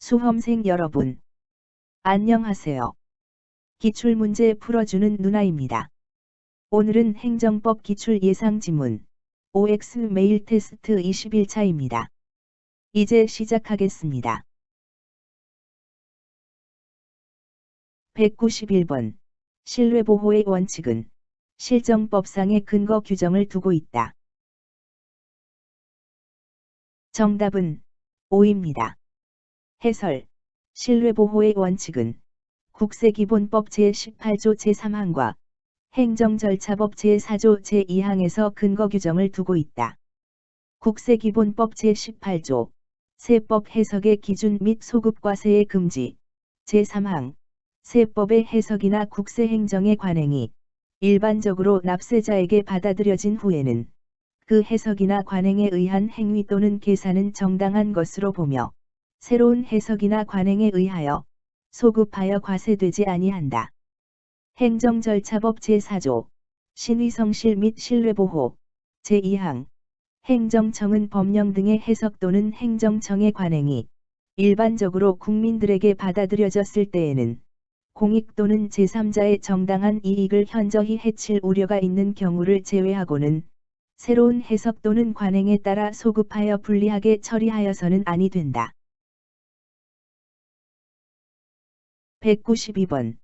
수험생 여러분, 안녕하세요. 기출문제 풀어주는 누나입니다. 오늘은 행정법 기출 예상지문 OX 메일 테스트 21차입니다. 이제 시작하겠습니다. 191번. 신뢰보호의 원칙은 실정법상의 근거 규정을 두고 있다. 정답은 O입니다. 해설. 신뢰보호의 원칙은 국세기본법 제18조 제3항과 행정절차법 제4조 제2항에서 근거 규정을 두고 있다. 국세기본법 제18조 세법 해석의 기준 및 소급과세의 금지 제3항 세법의 해석이나 국세행정의 관행이 일반적으로 납세자에게 받아들여진 후에는 그 해석이나 관행에 의한 행위 또는 계산은 정당한 것으로 보며 새로운 해석이나 관행에 의하여 소급하여 과세되지 아니한다. 행정절차법 제4조 신의성실 및 신뢰보호 제2항 행정청은 법령 등의 해석 또는 행정청의 관행이 일반적으로 국민들에게 받아들여졌을 때에는 공익 또는 제3자의 정당한 이익을 현저히 해칠 우려가 있는 경우를 제외하고는 새로운 해석 또는 관행에 따라 소급하여 불리하게 처리하여서는 아니 된다. 192번.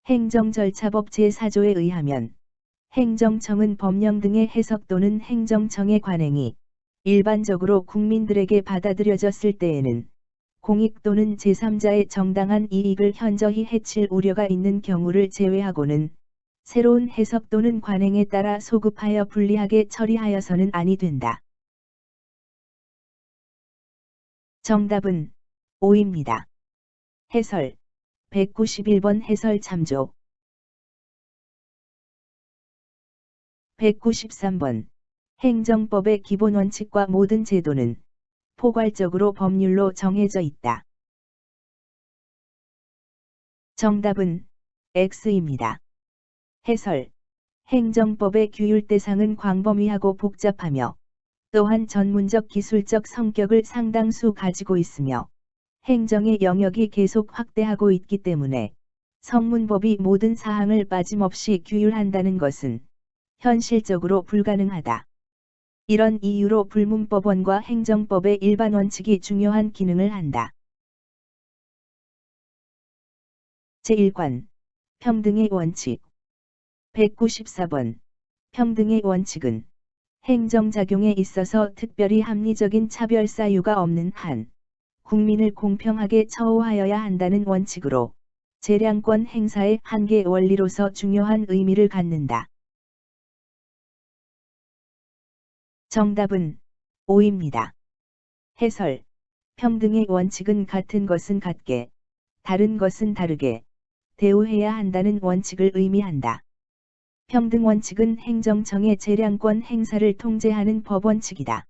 행정절차법 제4조에 의하면 행정청은 법령 등의 해석 또는 행정청의 관행이 일반적으로 국민들에게 받아들여졌을 때에는 공익 또는 제3자의 정당한 이익을 현저히 해칠 우려가 있는 경우를 제외하고는 새로운 해석 또는 관행에 따라 소급하여 불리하게 처리하여서는 아니 된다. 정답은 O입니다. 해설. 191번 해설 참조. 193번. 행정법의 기본 원칙과 모든 제도는 포괄적으로 법률로 정해져 있다. 정답은 X입니다. 해설. 행정법의 규율 대상은 광범위하고 복잡하며 또한 전문적 기술적 성격을 상당수 가지고 있으며 행정의 영역이 계속 확대하고 있기 때문에 성문법이 모든 사항을 빠짐없이 규율한다는 것은 현실적으로 불가능하다. 이런 이유로 불문법원과 행정법의 일반 원칙이 중요한 기능을 한다. 제1관. 평등의 원칙. 194번. 평등의 원칙은 행정작용에 있어서 특별히 합리적인 차별 사유가 없는 한 국민을 공평하게 처우하여야 한다는 원칙으로 재량권 행사의 한계 원리로서 중요한 의미를 갖는다. 정답은 O입니다. 해설. 평등의 원칙은 같은 것은 같게, 다른 것은 다르게 대우해야 한다는 원칙을 의미한다. 평등 원칙은 행정청의 재량권 행사를 통제하는 법원칙이다.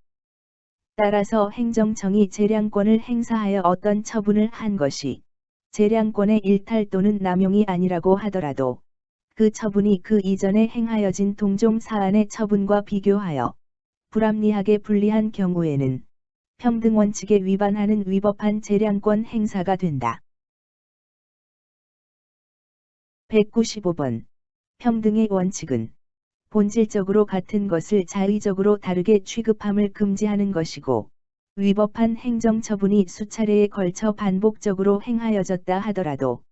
따라서 행정청이 재량권을 행사하여 어떤 처분을 한 것이 재량권의 일탈 또는 남용이 아니라고 하더라도 그 처분이 그 이전에 행하여진 동종 사안의 처분과 비교하여 불합리하게 불리한 경우에는 평등 원칙에 위반하는 위법한 재량권 행사가 된다. 195번. 평등의 원칙은 본질적으로 같은 것을 자의적으로 다르게 취급함을 금지하는 것이고 위법한 행정처분이 수차례에 걸쳐 반복적으로 행하여졌다 하더라도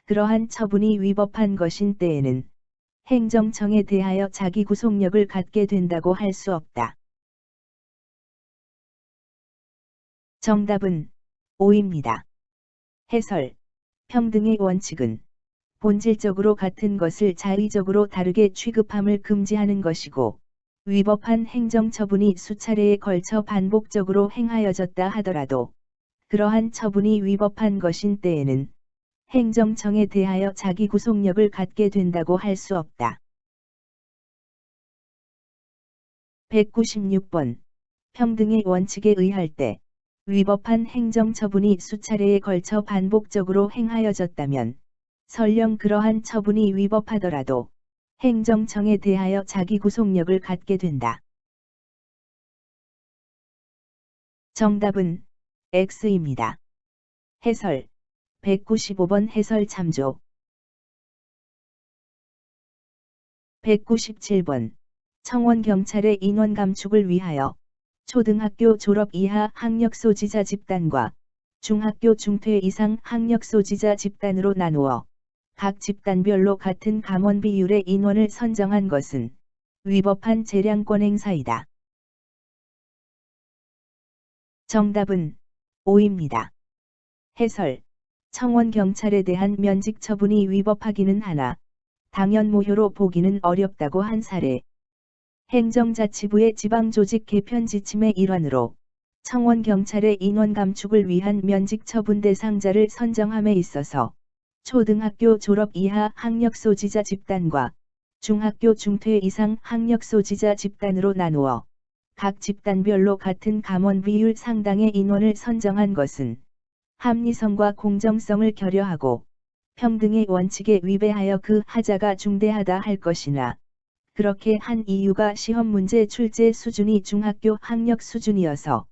그러한 처분이 위법한 것인 때에는 행정청에 대하여 자기 구속력을 갖게 된다고 할 수 없다. 정답은 O입니다. 해설. 평등의 원칙은 본질적으로 같은 것을 자의적으로 다르게 취급함을 금지하는 것이고 위법한 행정처분이 수차례에 걸쳐 반복적으로 행하여졌다 하더라도 그러한 처분이 위법한 것인 때에는 행정청에 대하여 자기 구속력을 갖게 된다고 할 수 없다. 196번. 평등의 원칙에 의할 때 위법한 행정처분이 수차례에 걸쳐 반복적으로 행하여졌다면 설령 그러한 처분이 위법하더라도 행정청에 대하여 자기 구속력을 갖게 된다. 정답은 X입니다. 해설 195번 해설 참조 197번 청원경찰의 인원 감축을 위하여 초등학교 졸업 이하 학력 소지자 집단과 중학교 중퇴 이상 학력 소지자 집단으로 나누어 각 집단별로 같은 감원 비율의 인원을 선정한 것은 위법한 재량권 행사이다. 정답은 5입니다. 해설 청원경찰에 대한 면직 처분이 위법하기는 하나 당연 무효로 보기는 어렵다고 한 사례. 행정자치부의 지방조직 개편 지침의 일환으로 청원경찰의 인원 감축을 위한 면직 처분 대상자를 선정함에 있어서 초등학교 졸업 이하 학력 소지자 집단과 중학교 중퇴 이상 학력 소지자 집단으로 나누어 각 집단별로 같은 감원 비율 상당의 인원을 선정한 것은 합리성과 공정성을 결여하고 평등의 원칙에 위배하여 그 하자가 중대하다 할 것이나 그렇게 한 이유가 시험 문제 출제 수준이 중학교 학력 수준이어서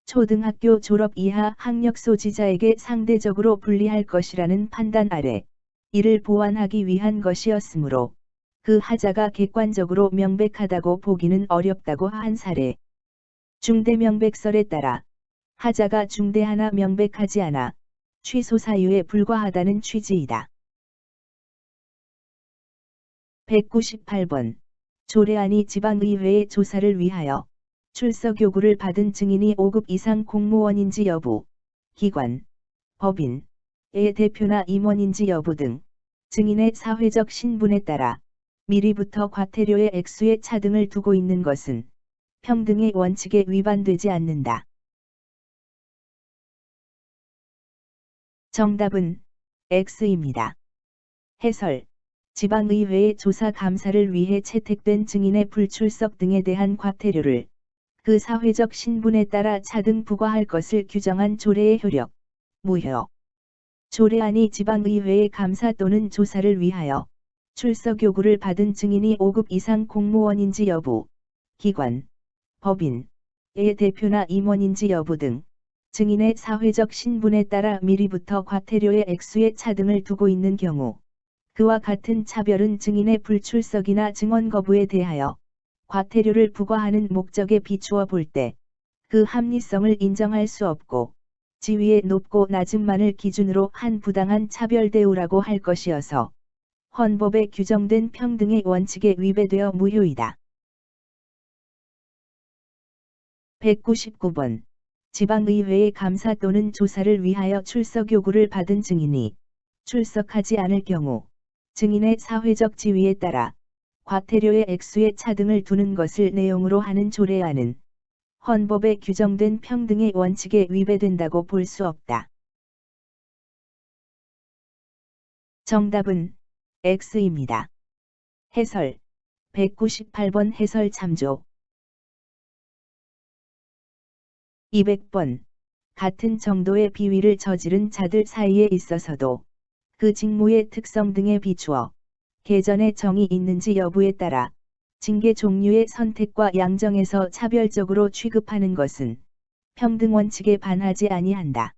초등학교 졸업 이하 학력 소지자에게 상대적으로 불리할 것이라는 판단 아래 이를 보완하기 위한 것이었으므로 그 하자가 객관적으로 명백하다고 보기는 어렵다고 한 사례. 중대명백설에 따라 하자가 중대하나 명백하지 않아 취소 사유에 불과하다는 취지이다. 198번 조례안이 지방의회의 조사를 위하여 출석 요구를 받은 증인이 5급 이상 공무원인지 여부, 기관, 법인의 대표나 임원인지 여부 등 증인의 사회적 신분에 따라 미리부터 과태료의 액수에 차등을 두고 있는 것은 평등의 원칙에 위반되지 않는다. 정답은 X입니다. 해설 지방의회의 조사 감사를 위해 채택된 증인의 불출석 등에 대한 과태료를 그 사회적 신분에 따라 차등 부과할 것을 규정한 조례의 효력, 무효. 조례안이 지방의회의 감사 또는 조사를 위하여 출석 요구를 받은 증인이 5급 이상 공무원인지 여부, 기관, 법인의 대표나 임원인지 여부 등 증인의 사회적 신분에 따라 미리부터 과태료의 액수에 차등을 두고 있는 경우 그와 같은 차별은 증인의 불출석이나 증언 거부에 대하여 과태료를 부과하는 목적에 비추어 볼 때 그 합리성을 인정할 수 없고 지위의 높고 낮음만을 기준으로 한 부당한 차별 대우라고 할 것이어서 헌법에 규정된 평등의 원칙에 위배되어 무효이다. 199번 지방의회의 감사 또는 조사를 위하여 출석 요구를 받은 증인이 출석하지 않을 경우 증인의 사회적 지위에 따라 과태료의 액수에 차등을 두는 것을 내용으로 하는 조례안은 헌법에 규정된 평등의 원칙에 위배된다고 볼 수 없다. 정답은 X입니다. 해설 198번 해설 참조 200번 같은 정도의 비위를 저지른 자들 사이에 있어서도 그 직무의 특성 등에 비추어 개전의 정이 있는지 여부에 따라 징계 종류의 선택과 양정에서 차별적으로 취급하는 것은 평등 원칙에 반하지 아니한다.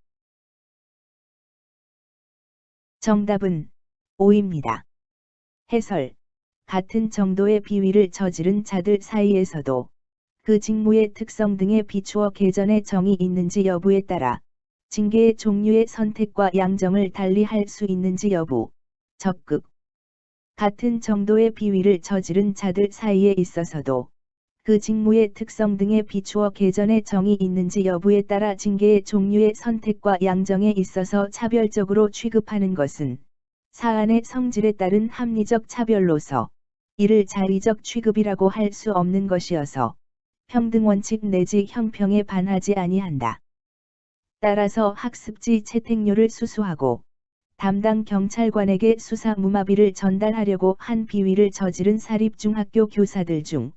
정답은 5입니다. 해설 같은 정도의 비위를 저지른 자들 사이에서도 그 직무의 특성 등에 비추어 개전의 정이 있는지 여부에 따라 징계의 종류의 선택과 양정을 달리 할 수 있는지 여부, 적극. 같은 정도의 비위를 저지른 자들 사이에 있어서도 그 직무의 특성 등에 비추어 개전의 정이 있는지 여부에 따라 징계의 종류의 선택과 양정에 있어서 차별적으로 취급하는 것은 사안의 성질에 따른 합리적 차별로서 이를 자의적 취급이라고 할 수 없는 것이어서 평등원칙 내지 형평에 반하지 아니한다. 따라서 학습지 채택료를 수수하고 담당 경찰관에게 수사 무마비를 전달하려고 한 비위를 저지른 사립중학교 교사들 중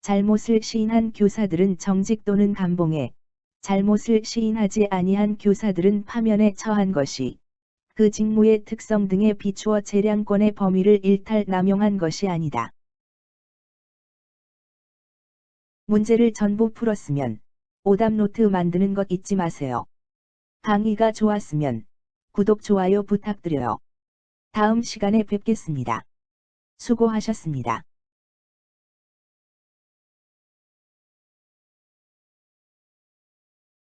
잘못을 시인한 교사들은 정직 또는 감봉에, 잘못을 시인하지 아니한 교사들은 파면에 처한 것이 그 직무의 특성 등에 비추어 재량권의 범위를 일탈 남용한 것이 아니다. 문제를 전부 풀었으면 오답노트 만드는 것 잊지 마세요. 강의가 좋았으면 구독, 좋아요 부탁드려요. 다음 시간에 뵙겠습니다. 수고하셨습니다.